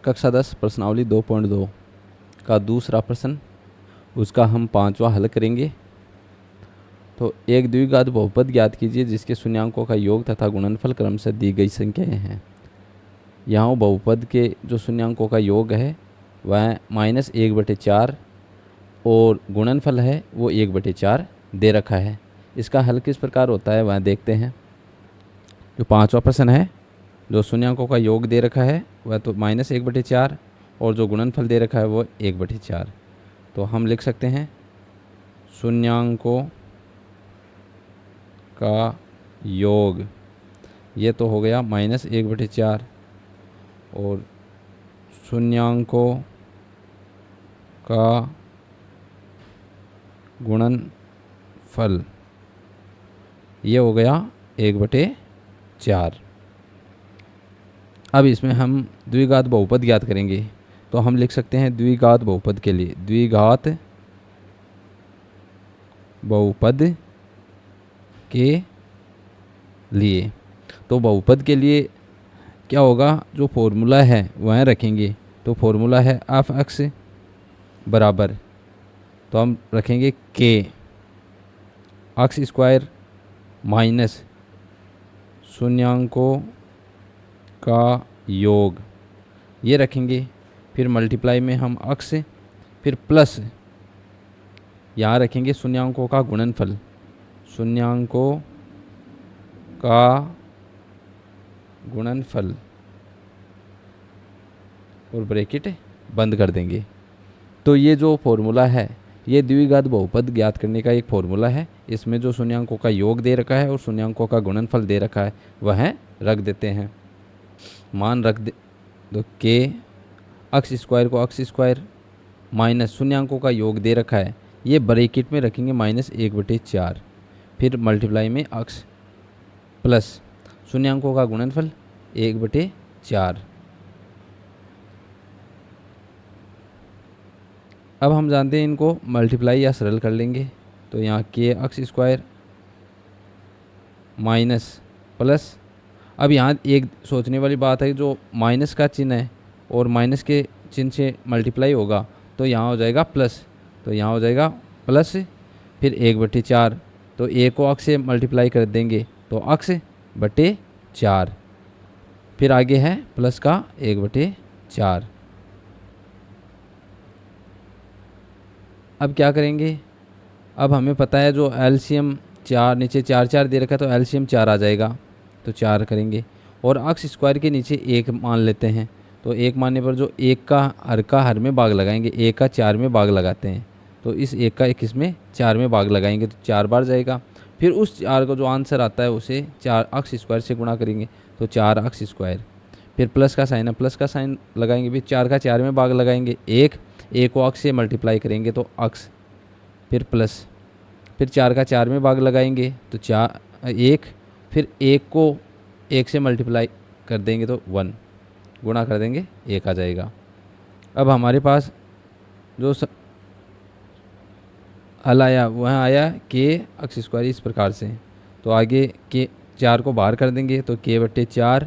कक्षा 10 प्रश्नावली 2.2 का दूसरा प्रश्न, उसका हम 5वां हल करेंगे। तो एक द्विघात बहुपद ज्ञात कीजिए जिसके शून्यांकों का योग तथा गुणनफल क्रमशः दी गई संख्याएं हैं। यहाँ बहुपद के जो शून्यांकों का योग है वह -1/4 और गुणनफल है वो 1/4 दे रखा है। इसका हल किस प्रकार होता है वह देखते हैं। जो 5वां प्रश्न है, जो शून्यांकों का योग दे रखा है वह तो -1/4 और जो गुणनफल दे रखा है वो 1/4। तो हम लिख सकते हैं शून्यांकों का योग, ये तो हो गया -1/4 और शून्यांकों का गुणनफल ये हो गया 1/4। अब इसमें हम द्विघात बहुपद ज्ञात करेंगे। तो हम लिख सकते हैं द्विघात बहुपद के लिए, द्विघात बहुपद के लिए तो बहुपद के लिए क्या होगा, जो फॉर्मूला है वह रखेंगे। तो फॉर्मूला है f(x) बराबर, तो हम रखेंगे k x² माइनस शून्यांकों का योग, ये रखेंगे। फिर मल्टीप्लाई में हम x, फिर प्लस यहाँ रखेंगे शून्यांकों का गुणनफल, शून्यांकों का गुणनफल और ब्रैकेट बंद कर देंगे। तो ये जो फॉर्मूला है ये द्विघात बहुपद ज्ञात करने का एक फॉर्मूला है। इसमें जो शून्यांकों का योग दे रखा है और शून्यांकों का गुणनफल दे रखा है वह रख देते हैं। मान रख दे तो k x² को x² माइनस शून्यांकों का योग दे रखा है, ये ब्रैकेट में रखेंगे -1/4, फिर मल्टीप्लाई में x प्लस शून्यांकों का गुणनफल 1/4। अब हम जानते हैं इनको मल्टीप्लाई या सरल कर लेंगे। तो यहाँ k x² माइनस प्लस, अब यहाँ एक सोचने वाली बात है, जो माइनस का चिन्ह है और माइनस के चिन्ह से मल्टीप्लाई होगा तो यहाँ हो जाएगा प्लस, तो यहाँ हो जाएगा प्लस फिर 1/4। तो a को x से मल्टीप्लाई कर देंगे तो x/4, फिर आगे है प्लस का 1/4। अब क्या करेंगे, अब हमें पता है जो एलसीएम 4 नीचे 4 दे रखा है तो एलसीएम 4 आ जाएगा, तो 4 करेंगे। और x² के नीचे 1 मान लेते हैं, तो 1 मानने पर जो 1 का हर में भाग लगाएंगे, 1 का 4 में भाग लगाते हैं, तो इस 1 का 21 में 4 में भाग लगाएंगे तो 4 बार जाएगा। फिर उस 4 को जो आंसर आता है उसे 4x² से गुणा करेंगे तो 4x², फिर प्लस का साइन है, प्लस का साइन लगाएंगे, फिर 4 का 4 में भाग लगाएंगे, 1 को x से मल्टीप्लाई करेंगे तो x, फिर प्लस, फिर 4 का 4 में भाग लगाएंगे तो 1, फिर 1 को 1 से मल्टीप्लाई कर देंगे तो 1, गुणा कर देंगे 1 आ जाएगा। अब हमारे पास जो हल आया वह आया k x² इस प्रकार से। तो आगे k 4 को बाहर कर देंगे तो k/4,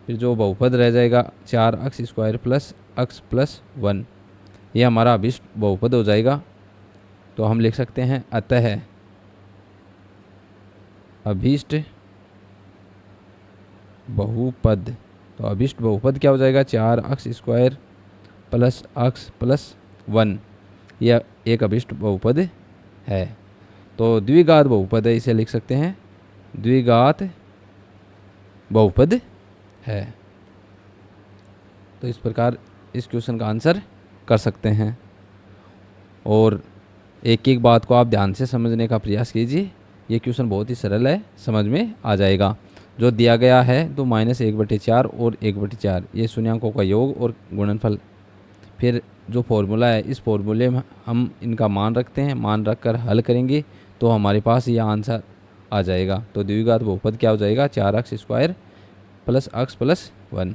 फिर जो बहुपद रह जाएगा 4x² प्लस x प्लस 1, ये हमारा अभिष्ट बहुपद हो जाएगा। तो हम लिख सकते हैं अतः अभिष्ट बहुपद, तो अभिष्ट बहुपद क्या हो जाएगा 4x² प्लस x प्लस 1, यह एक अभिष्ट बहुपद है। तो द्विघात बहुपद है, इसे लिख सकते हैं द्विघात बहुपद है। तो इस प्रकार इस क्वेश्चन का आंसर कर सकते हैं। और एक एक बात को आप ध्यान से समझने का प्रयास कीजिए, ये क्वेश्चन बहुत ही सरल है, समझ में आ जाएगा। जो दिया गया है तो -1/4 और 1/4 ये शून्यांकों का योग और गुणनफल, फिर जो फॉर्मूला है इस फॉर्मूले में हम इनका मान रखते हैं, मान रख कर हल करेंगे तो हमारे पास ये आंसर आ जाएगा। तो द्विघात बहुपद क्या हो जाएगा 4x² प्लस x प्लस 1।